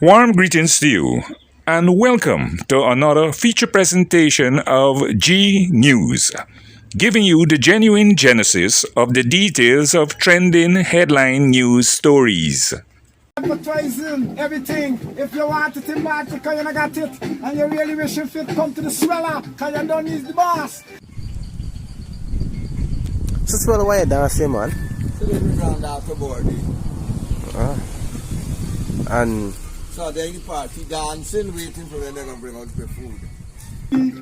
Warm greetings to you, and welcome to another feature presentation of G News, giving you the genuine genesis of the details of trending headline news stories. Advertising everything. If you want it in Baltica, you got it. And you really wish if it come to the Sweller, because you don't need the boss. So Sweller, why you dancing, man? So they bring round after board. And So they're in the party dancing, waiting for when they're going to bring out the food.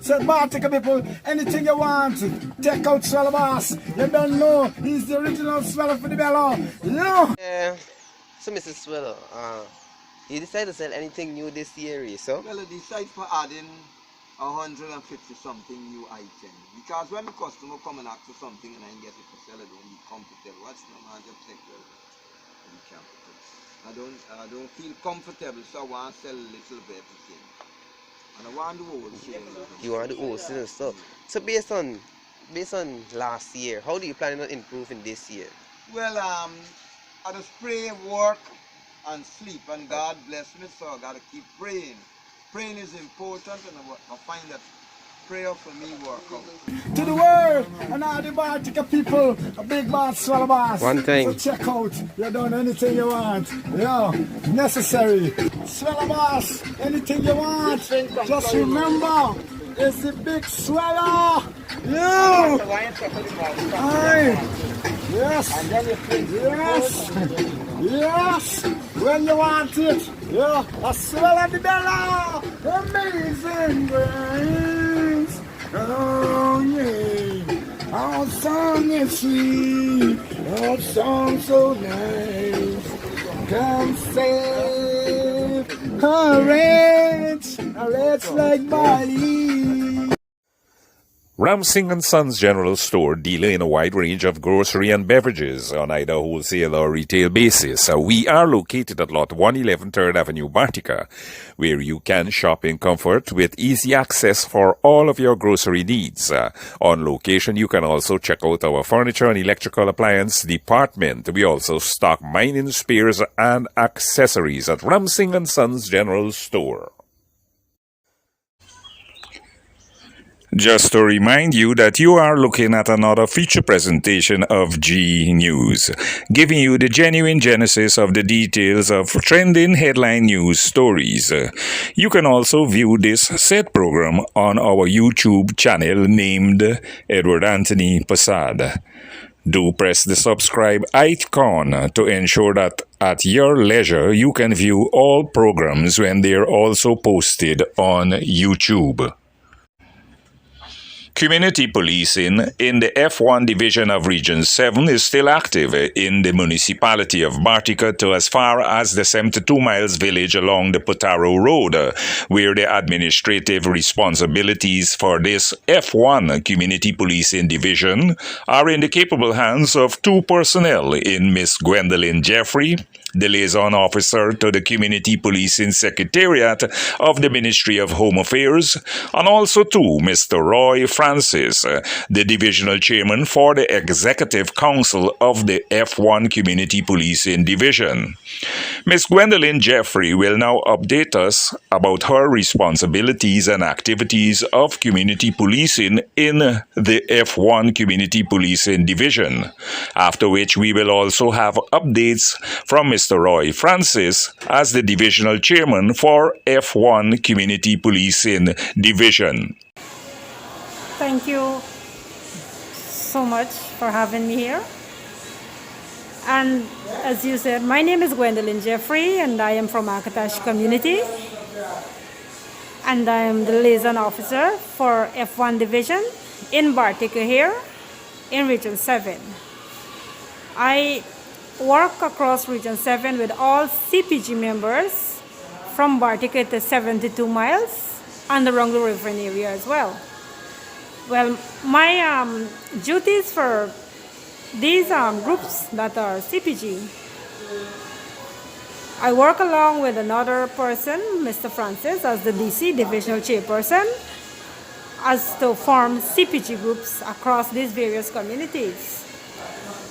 Said Baltica people, anything you want, take out Sweller boss. You don't know, he's the original Sweller for the bellow. No! so Mrs. Sweller, you decided to sell anything new this year, so? Well, they decide for adding 150 something new items. Because when the customer come and ask for something and I get it for sale, I don't be comfortable. What's the man just take well to be comfortable. I don't feel comfortable, so I want to sell a little bit of thing. And I want the wholesale. You want the wholesale stuff. So based on last year, how do you plan on improving this year? Well, I just pray, work, and sleep, and God bless me, so I gotta keep praying. Praying is important, and I find that prayer for me work out. To the world and all the Baltica people, a big boss, Sweller boss. One thing. So check out, you done anything you want. Yeah, necessary. Sweller boss, anything you want. Just remember, it's the big Sweller. Yeah. Aye. Yes. Yes. Yes. When you want it. Yeah. A Sweller the Bella. Amazing grace. Oh yeah. Our song is sweet. Our song so nice. Come save a wretch like body. Ramsing & Sons General Store, dealer in a wide range of grocery and beverages on either wholesale or retail basis. We are located at Lot 111 3rd Avenue, Baltica, where you can shop in comfort with easy access for all of your grocery needs. On location, you can also check out our furniture and electrical appliance department. We also stock mining spares and accessories at Ramsing & Sons General Store. Just to remind you that you are looking at another feature presentation of G News, giving you the genuine genesis of the details of trending headline news stories. You can also view this said program on our YouTube channel named Edward Anthony Passad. Do press the subscribe icon to ensure that at your leisure you can view all programs when they are also posted on YouTube. Community policing in the F1 Division of Region 7 is still active in the municipality of Baltica to as far as the 72 miles village along the Potaro Road, where the administrative responsibilities for this F1 Community Policing Division are in the capable hands of two personnel in Miss Gwendolyn Jeffrey, the liaison officer to the Community Policing Secretariat of the Ministry of Home Affairs, and also to Mr. Roy Francis, the divisional chairman for the Executive Council of the F1 Community Policing Division. Ms. Gwendolyn Jeffrey will now update us about her responsibilities and activities of community policing in the F1 Community Policing Division, after which we will also have updates from Mr. Roy Francis as the divisional chairman for F1 Community Policing Division. Thank you so much for having me here. And as you said, my name is Gwendolyn Jeffrey and I am from Akatash community. And I am the liaison officer for F1 Division in Baltica here in Region 7. I work across Region 7 with all CPG members from Baltica to 72 miles and around the riverine area as well. Well, my duties for these groups that are CPG, I work along with another person, Mr. Francis, as the DC, Divisional Chairperson, as to form CPG groups across these various communities.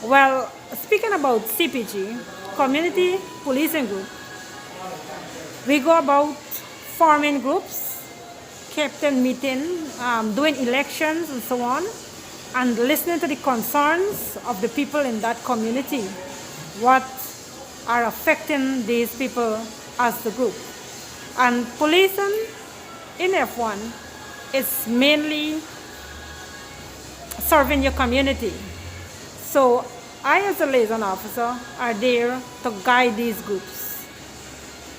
Well, speaking about CPG, Community Policing Group, We go about forming groups, captain meeting, doing elections and so on, and listening to the concerns of the people in that community, what are affecting these people as the group. And policing in F1 is mainly serving your community. So I, as a liaison officer, are there to guide these groups,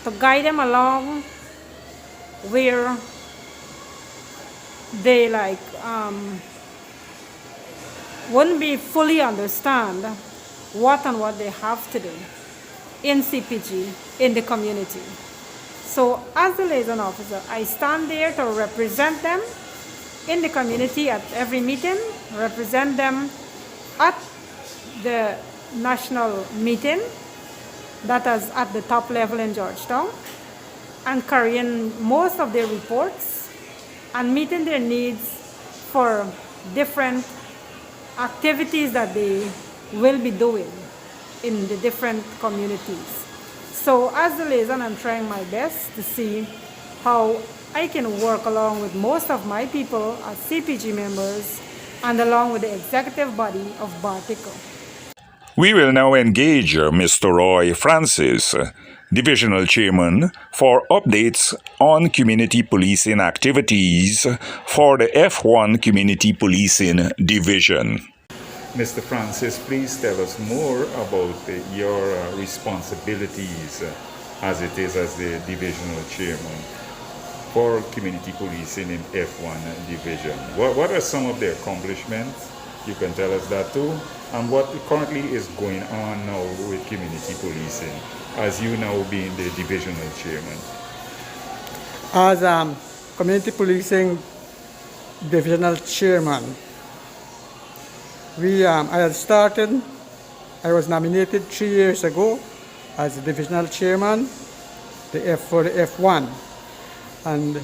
to guide them along where they wouldn't be fully understand what they have to do in CPG in the community. So as the liaison officer, I stand there to represent them in the community at every meeting, represent them at the national meeting that is at the top level in Georgetown, and carrying most of their reports and meeting their needs for different activities that they will be doing in the different communities. So as the liaison, I'm trying my best to see how I can work along with most of my people as CPG members and along with the executive body of Bartico. We will now engage Mr. Roy Francis, Divisional Chairman, for updates on community policing activities for the F1 Community Policing Division. Mr. Francis, please tell us more about your responsibilities as it is as the Divisional Chairman for community policing in F1 Division. What are some of the accomplishments? You can tell us that too. And what currently is going on now with community policing, as you now being the Divisional Chairman? As Community Policing Divisional Chairman, I was nominated 3 years ago as the Divisional Chairman for the F1. And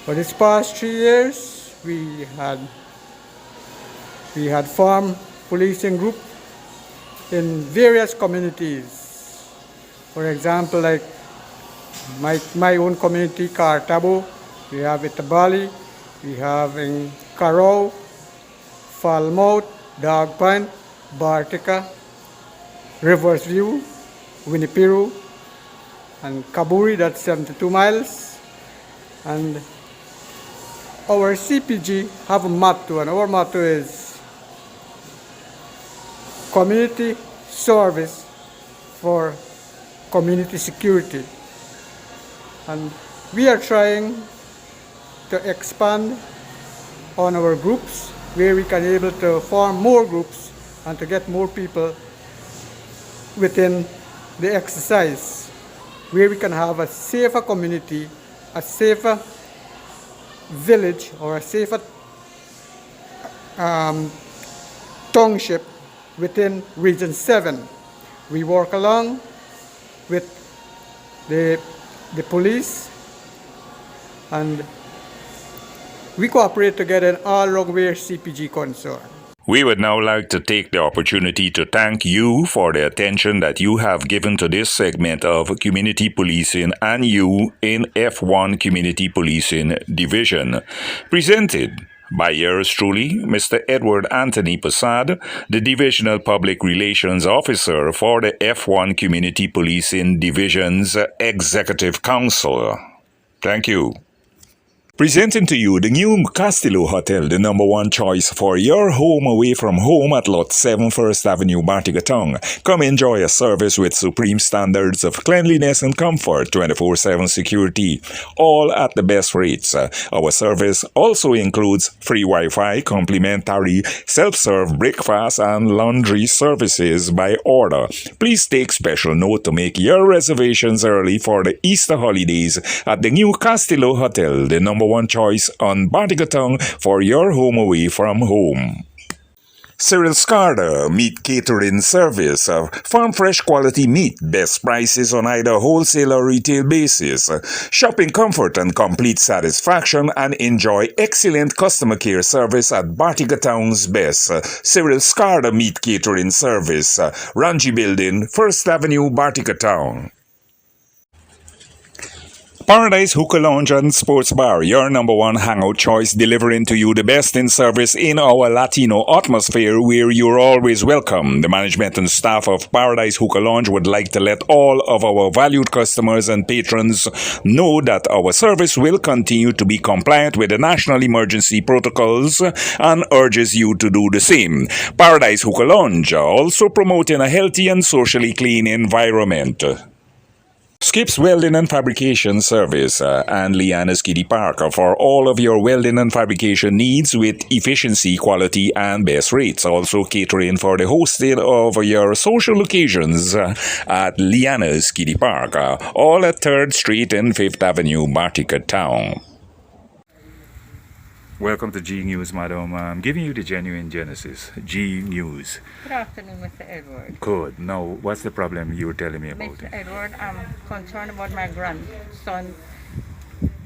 for this past 3 years, we had formed policing group in various communities. For example, like my own community, Cartabo, we have Itabali, we have in Carrow, Falmouth, Dog Pond, Bartica, Rivers View, Winnipiru, and Kaburi, that's 72 miles. And our CPG have a motto, and our motto is community service for community security. And we are trying to expand on our groups where we can able to form more groups and to get more people within the exercise, where we can have a safer community, a safer village, or a safer township within Region 7. We work along with the police, and we cooperate together in all along where CPG concerned. We would now like to take the opportunity to thank you for the attention that you have given to this segment of community policing and you in F1 Community Policing Division. Presented by yours truly, Mr. Edward Anthony Posad, the Divisional Public Relations Officer for the F1 Community Policing Division's Executive Council. Thank you. Presenting to you the new Castillo Hotel, the #1 choice for your home away from home at Lot 7 First Avenue, Bartigatong. Come enjoy a service with supreme standards of cleanliness and comfort, 24/7 security, all at the best rates. Our service also includes free Wi-Fi, complimentary self-serve breakfast and laundry services by order. Please take special note to make your reservations early for the Easter holidays at the new Castillo Hotel, the #1 choice on Bartigatong for your home away from home. Cyril Scarder Meat Catering Service. Farm fresh quality meat, best prices on either wholesale or retail basis. Shopping comfort and complete satisfaction, and enjoy excellent customer care service at Bartigatong's best. Cyril Scarder Meat Catering Service. Ranji Building, First Avenue, Bartigatong. Paradise Hookah Lounge and Sports Bar, your number one hangout choice, delivering to you the best in service in our Latino atmosphere where you're always welcome. The management and staff of Paradise Hookah Lounge would like to let all of our valued customers and patrons know that our service will continue to be compliant with the national emergency protocols and urges you to do the same. Paradise Hookah Lounge also promoting a healthy and socially clean environment. Skips Welding and Fabrication Service and Liana's Kiddie Park for all of your welding and fabrication needs with efficiency, quality, and best rates. Also catering for the hosting of your social occasions at Liana's Kiddie Park, all at 3rd Street and 5th Avenue, Bartica Town. Welcome to G News, madam. I'm giving you the genuine genesis. G News. Good afternoon, Mr. Edward. Good. Now, what's the problem you were telling me about? Mr. Edward, I'm concerned about my grandson.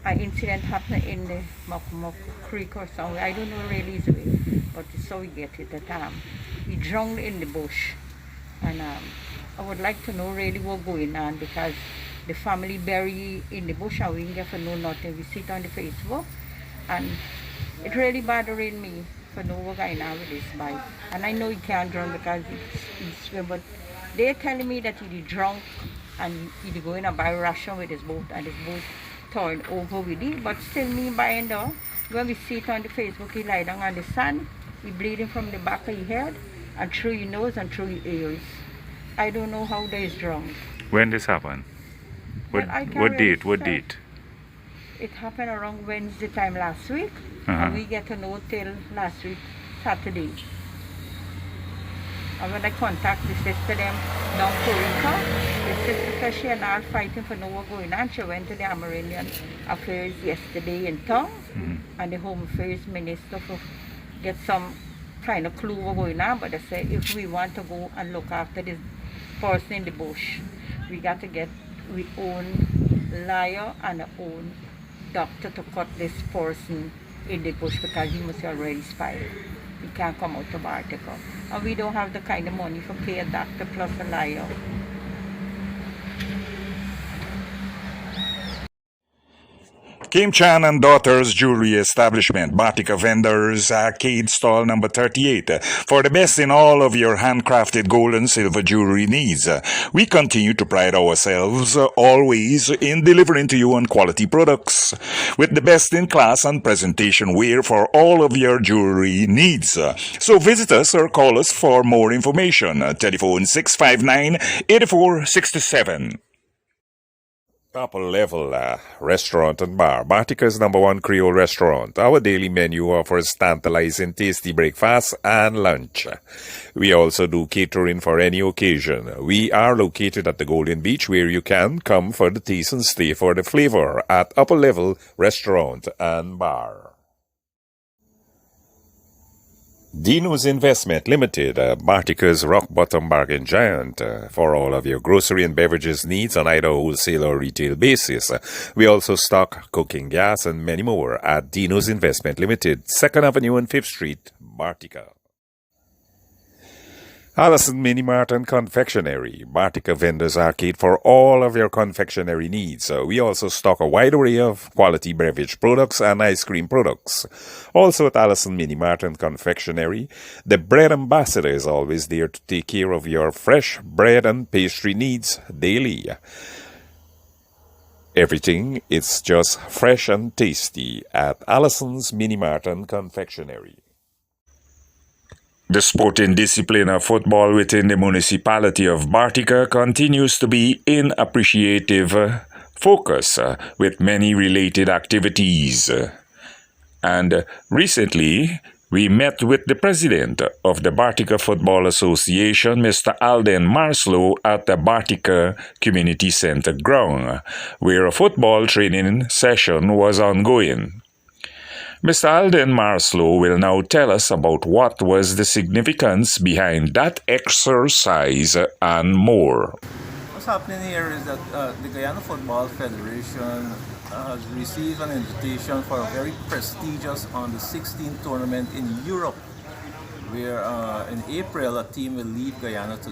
An incident happened in the Mokmok Creek or somewhere. I don't know really his way, but it's so we get it that he drowned in the bush. And I would like to know really what's going on because the family buried in the bush and we didn't get to know nothing. We see it on the Facebook and it's really bothering me for no what's going on with this bike. And I know he can't drown because he's swim, but they're telling me that he drunk and he's going to buy ration with his boat and his boat torn over with it. But still me buying though, when we see it on the Facebook, he lie down on the sand, he bleeding from the back of his head and through his nose and through his ears. I don't know how they is drunk. When this happened? What date? It happened around Wednesday time last week. And we get to know till last week, Saturday. And when I contact the sister them down Corica, the sister said she and I fighting for no what's going on. She went to the Amerindian Affairs yesterday in town and the Home Affairs Minister for get some kind of clue what's going on. But they say if we want to go and look after this person in the bush, we got to get our own lawyer and our own doctor to cut this person in the bush because he must already expired. He can't come out of Article. And we don't have the kind of money for pay a doctor plus a lawyer. Kim Chan and Daughters Jewelry Establishment, Bartica Vendors, Arcade Stall number 38. For the best in all of your handcrafted gold and silver jewelry needs. We continue to pride ourselves always in delivering to you on quality products with the best in class and presentation wear for all of your jewelry needs. So visit us or call us for more information. Telephone 659-8467. Upper Level Restaurant and Bar, Bartica's number one Creole restaurant. Our daily menu offers tantalizing tasty breakfast and lunch. We also do catering for any occasion. We are located at the Golden Beach where you can come for the taste and stay for the flavor at Upper Level Restaurant and Bar. Dino's Investment Limited, Bartica's rock bottom bargain giant for all of your grocery and beverages needs on either wholesale or retail basis. We also stock cooking gas and many more at Dino's Investment Limited, 2nd Avenue and 5th Street, Bartica. Allison Mini Mart and Confectionery, Bartica Vendors Arcade for all of your confectionery needs. We also stock a wide array of quality beverage products and ice cream products. Also at Allison Mini Mart and Confectionery, the Bread Ambassador is always there to take care of your fresh bread and pastry needs daily. Everything is just fresh and tasty at Allison's Mini Mart and Confectionery. The sporting discipline of football within the municipality of Bartica continues to be in appreciative focus with many related activities. And recently, we met with the president of the Bartica Football Association, Mr. Alden Marslow, at the Bartica Community Center ground, where a football training session was ongoing. Mr. Alden Marslow will now tell us about what was the significance behind that exercise and more. What's happening here is that the Guyana Football Federation has received an invitation for a very prestigious under-16 tournament in Europe, where in April a team will leave Guyana to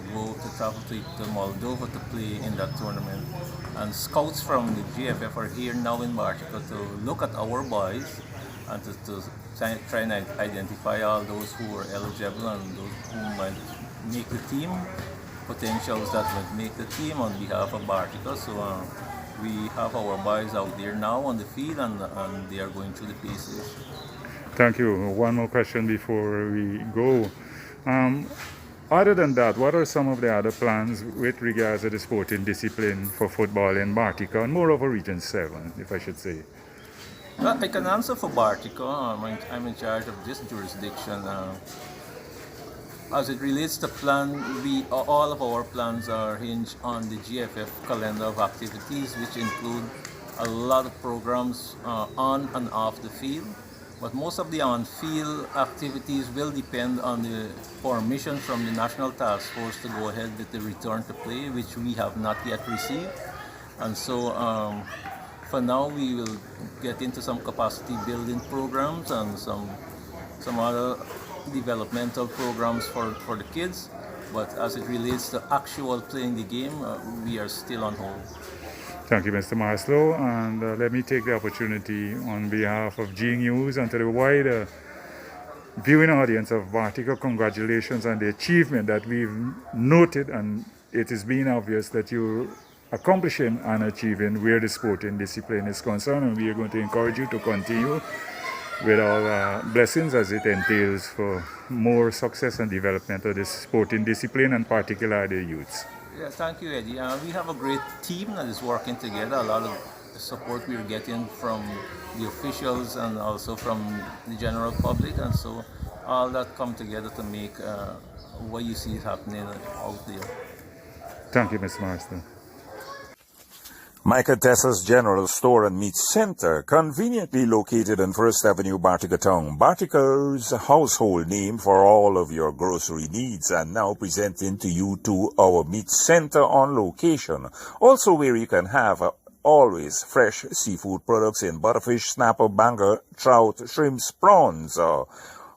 travel to Moldova to play in that tournament. And scouts from the GFF are here now in Bartica to look at our boys and to try and identify all those who are eligible and those who might make the team, potentials that would make the team on behalf of Bartica. So we have our boys out there now on the field and they are going through the paces. Thank you. One more question before we go. Other than that, what are some of the other plans with regards to the sporting discipline for football in Bartica and moreover Region 7, if I should say? Well, I can answer for Bartica. I'm in charge of this jurisdiction. As it relates to plan, all of our plans are hinged on the GFF calendar of activities, which include a lot of programs on and off the field. But most of the on-field activities will depend on the permission from the National Task Force to go ahead with the return to play, which we have not yet received. And so for now, we will get into some capacity building programs and some other developmental programs for the kids. But as it relates to actual playing the game, we are still on hold. Thank you, Mr. Maslow, and let me take the opportunity on behalf of G News and to the wider viewing audience of Bartica, congratulations on the achievement that we've noted, and it is being obvious that you're accomplishing and achieving where the sporting discipline is concerned, and we are going to encourage you to continue with all blessings as it entails for more success and development of this sporting discipline, and particularly the youths. Yeah, thank you, Eddie. We have a great team that is working together. A lot of support we're getting from the officials and also from the general public, and so all that come together to make what you see happening out there. Thank you, Mr. Marston. Michael Tessa's General Store and Meat Center, conveniently located on First Avenue, Bartica Town. Bartica's household name for all of your grocery needs, and now presenting to you to our meat center on location. Also where you can have always fresh seafood products in butterfish, snapper, banger, trout, shrimps, prawns,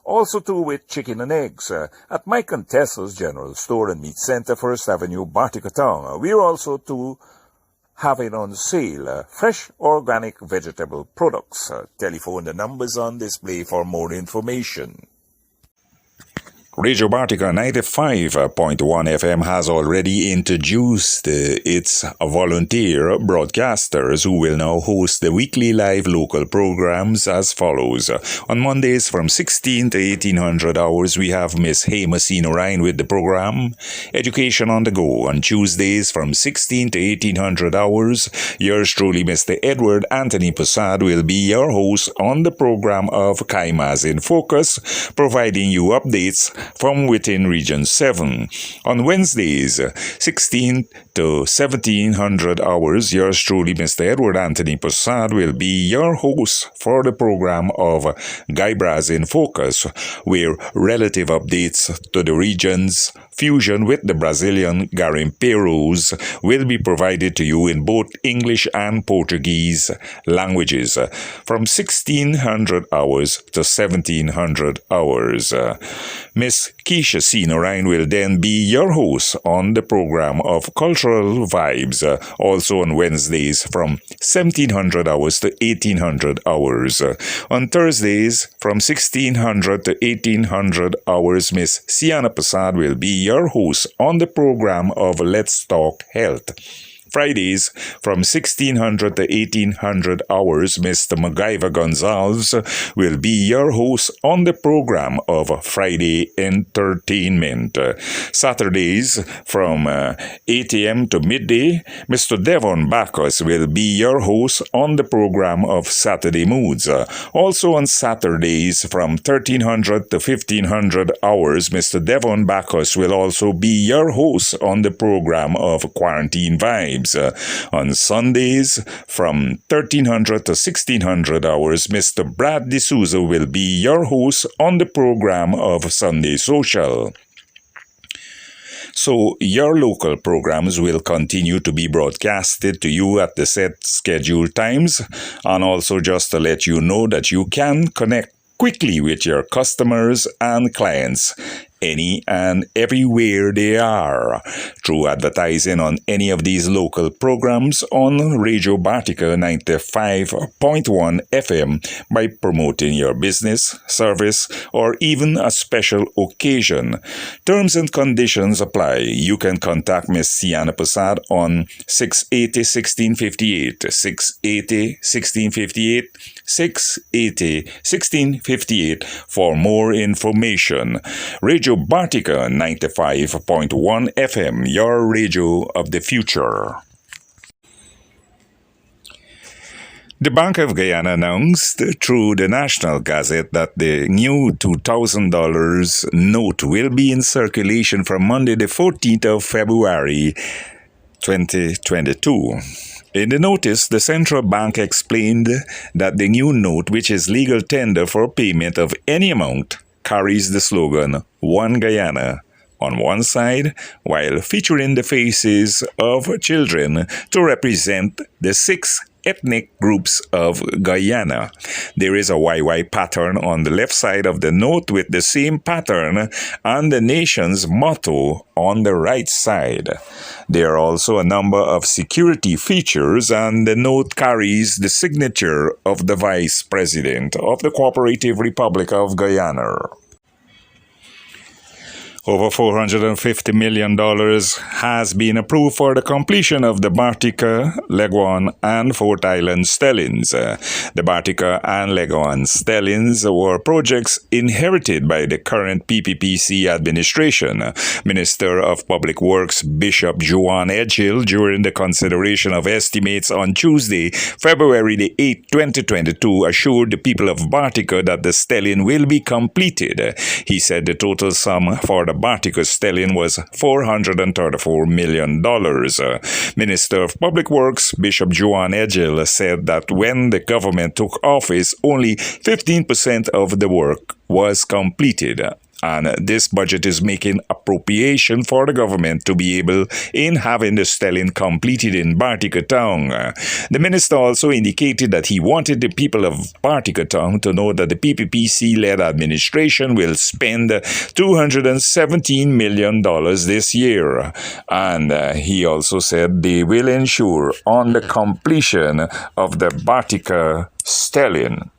also too with chicken and eggs at Mike and Tessa's General Store and Meat Center, First Avenue, Bartica Town. We're also to having on sale fresh organic vegetable products. Telephone the numbers on display for more information. Radio Bartica 95.1 FM has already introduced its volunteer broadcasters who will now host the weekly live local programs as follows. On Mondays from 16 to 1800 hours, we have Miss Hamasino Ryan with the program Education on the Go. On Tuesdays from 16 to 1800 hours, yours truly, Mr. Edward Anthony Posad, will be your host on the program of Kaimas in Focus, providing you updates from within Region 7. On Wednesdays, 16 to 1700 hours, yours truly, Mr. Edward Anthony Posad, will be your host for the program of Guybraz in Focus, where relative updates to the region's fusion with the Brazilian garimpeiros will be provided to you in both English and Portuguese languages from 1600 hours to 1700 hours. Miss Keisha Sino-Ryan will then be your host on the program of Cultural Vibes, also on Wednesdays from 1700 hours to 1800 hours. On Thursdays from 1600 to 1800 hours, Miss Sienna Posad will be your host on the program of Let's Talk Health. Fridays from 1600 to 1800 hours, Mr. MacGyver Gonzalez will be your host on the program of Friday Entertainment. Saturdays from 8 a.m. to midday, Mr. Devon Bacchus will be your host on the program of Saturday Moods. Also on Saturdays from 1300 to 1500 hours, Mr. Devon Bacchus will also be your host on the program of Quarantine Vibes. On Sundays, from 1300 to 1600 hours, Mr. Brad D'Souza will be your host on the program of Sunday Social. So your local programs will continue to be broadcasted to you at the set scheduled times, and also just to let you know that you can connect quickly with your customers and clients any and everywhere they are through advertising on any of these local programs on Radio Bartica 95.1 FM by promoting your business, service, or even a special occasion. Terms and conditions apply. You can contact Ms. Sienna Prasad on 680-1658, 680-1658, 680-1658 for more information. Radio Bartica 95.1 FM, your radio of the future. The Bank of Guyana announced through the National Gazette that the new $2,000 note will be in circulation from Monday the 14th of February 2022. In the notice, the central bank explained that the new note, which is legal tender for payment of any amount, carries the slogan "One Guyana" on one side, while featuring the faces of children to represent the 6 ethnic groups of Guyana. There is a YY pattern on the left side of the note with the same pattern and the nation's motto on the right side. There are also a number of security features, and the note carries the signature of the Vice President of the Cooperative Republic of Guyana. Over $450 million has been approved for the completion of the Bartica, Leguan, and Fort Island stellings. The Bartica and Leguan stellings were projects inherited by the current PPPC administration. Minister of Public Works Bishop Juan Edghill, during the consideration of estimates on Tuesday, February the 8th, 2022, assured the people of Bartica that the stelling will be completed. He said the total sum for the Bartica stelling was $434 million. Minister of Public Works Bishop Juan Edghill said that when the government took office, only 15% of the work was completed. And this budget is making appropriation for the government to be able in having the stelling completed in Bartica Town. The minister also indicated that he wanted the people of Bartica Town to know that the PPPC-led administration will spend $217 million this year. And he also said they will ensure on the completion of the Bartica stelling.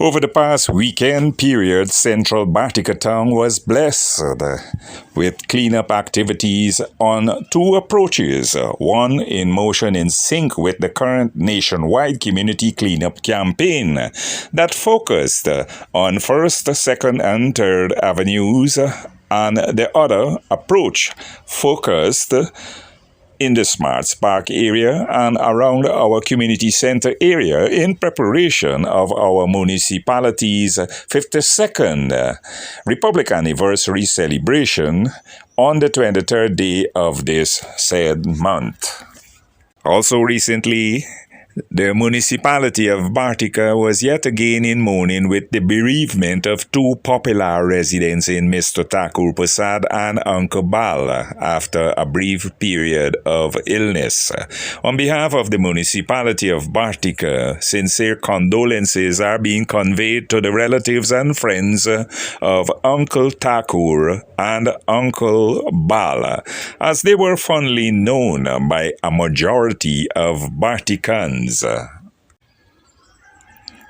Over the past weekend period, Central Bartica Town was blessed with cleanup activities on 2 approaches, one in motion in sync with the current nationwide community cleanup campaign that focused on 1st, 2nd, and 3rd Avenues, and the other approach focused in the Smart Spark area and around our community center area in preparation of our municipality's 52nd Republic Anniversary celebration on the 23rd day of this said month. Also recently, the municipality of Bartica was yet again in mourning with the bereavement of 2 popular residents in Mr. Thakur Prasad and Uncle Bal after a brief period of illness. On behalf of the municipality of Bartica, sincere condolences are being conveyed to the relatives and friends of Uncle Thakur and Uncle Bal, as they were fondly known by a majority of Barticans.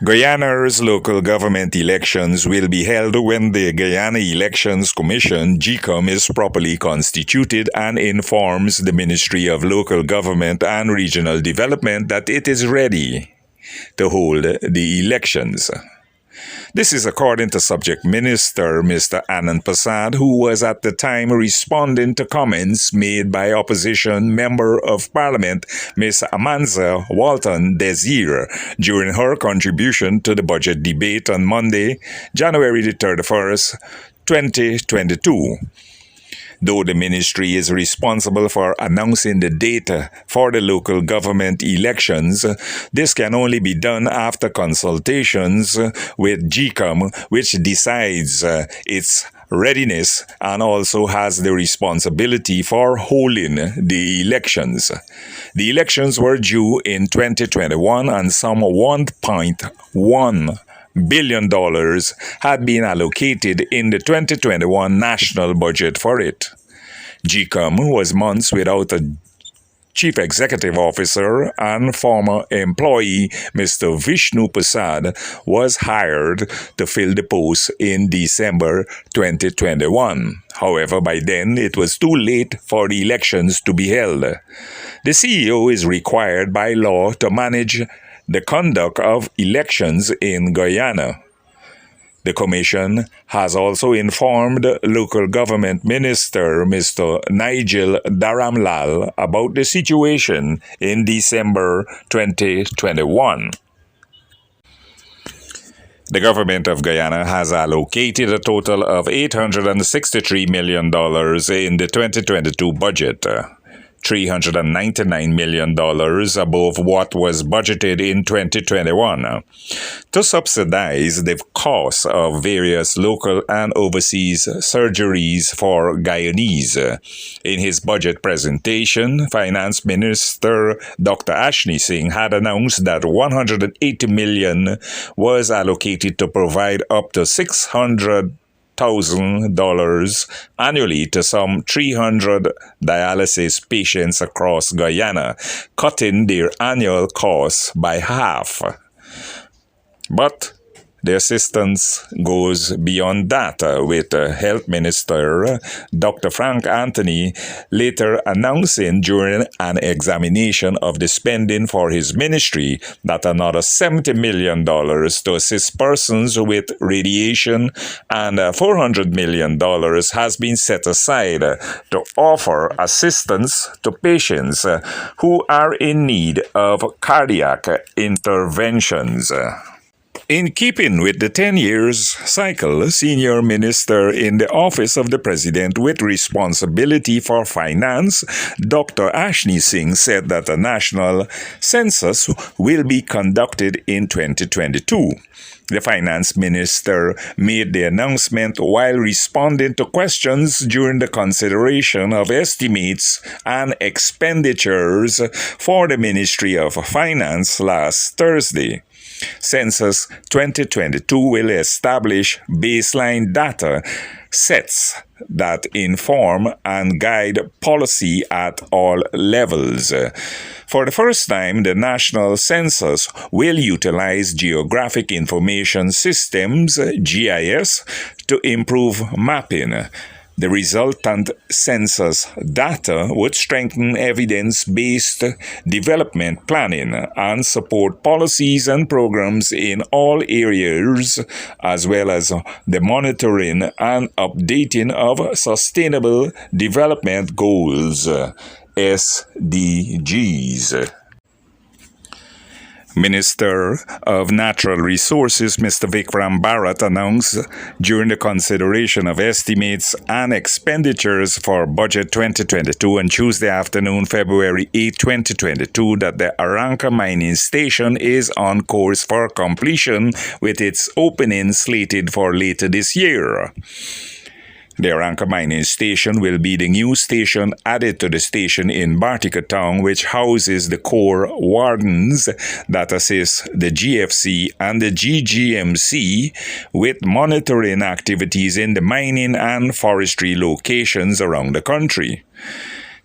Guyana's local government elections will be held when the Guyana Elections Commission, GECOM, is properly constituted and informs the Ministry of Local Government and Regional Development that it is ready to hold the elections. This is according to Subject Minister Mr. Anand Prasad, who was at the time responding to comments made by Opposition Member of Parliament Ms. Amanza Walton Desir during her contribution to the budget debate on Monday, January the 31st, 2022. Though the ministry is responsible for announcing the date for the local government elections, this can only be done after consultations with GECOM, which decides its readiness and also has the responsibility for holding the elections. The elections were due in 2021 and some 1.1 billion had been allocated in the 2021 national budget for it. GECOM was months without a Chief Executive Officer, and former employee Mr. Vishnu Prasad was hired to fill the post in December 2021. However, by then it was too late for the elections to be held. The CEO is required by law to manage the conduct of elections in Guyana. The Commission has also informed local government minister Mr. Nigel Dharamlal about the situation in December 2021. The government of Guyana has allocated a total of $863 million in the 2022 budget. $399 million above what was budgeted in 2021 to subsidize the costs of various local and overseas surgeries for Guyanese. In his budget presentation, Finance Minister Dr. Ashney Singh had announced that $180 million was allocated to provide up to $600,000 annually to some 300 dialysis patients across Guyana, cutting their annual costs by half. But the assistance goes beyond that, with Health Minister Dr. Frank Anthony later announcing during an examination of the spending for his ministry that another $70 million to assist persons with radiation and $400 million has been set aside to offer assistance to patients who are in need of cardiac interventions. In keeping with the 10 years cycle, Senior Minister in the Office of the President with responsibility for finance, Dr. Ashney Singh said that a national census will be conducted in 2022. The finance minister made the announcement while responding to questions during the consideration of estimates and expenditures for the Ministry of Finance last Thursday. Census 2022 will establish baseline data sets that inform and guide policy at all levels. For the first time, the National Census will utilize Geographic Information Systems, GIS, to improve mapping. The resultant census data would strengthen evidence-based development planning and support policies and programs in all areas, as well as the monitoring and updating of Sustainable Development Goals, SDGs. Minister of Natural Resources Mr. Vikram Bharat announced during the consideration of estimates and expenditures for Budget 2022 on Tuesday afternoon, February 8, 2022, that the Aranka Mining Station is on course for completion, with its opening slated for later this year. The Aranka Mining Station will be the new station added to the station in Bartica Town, which houses the Corps wardens that assist the GFC and the GGMC with monitoring activities in the mining and forestry locations around the country.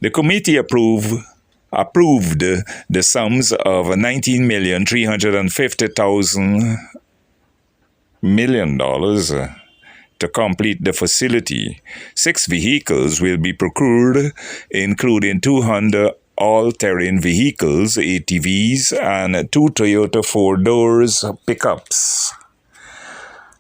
The committee approved the sums of $19,350,000 to complete the facility. 6 vehicles will be procured, including 200 all-terrain vehicles, ATVs, and 2 Toyota 4-doors pickups.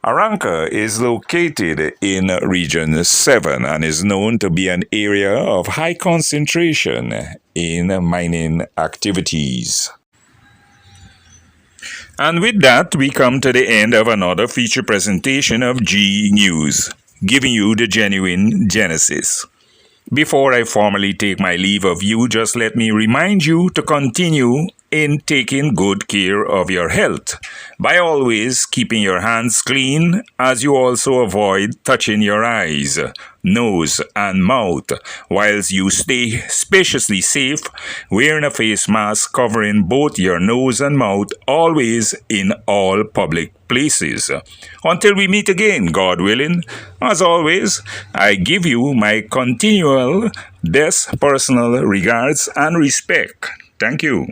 Aranka is located in Region 7 and is known to be an area of high concentration in mining activities. And with that, we come to the end of another feature presentation of G News, giving you the genuine genesis. Before I formally take my leave of you, just let me remind you to continue in taking good care of your health by always keeping your hands clean, as you also avoid touching your eyes. nose, and mouth. Whilst you stay spaciously safe, wearing a face mask covering both your nose and mouth always in all public places. Until we meet again, God willing, as always, I give you my continual best personal regards and respect. Thank you.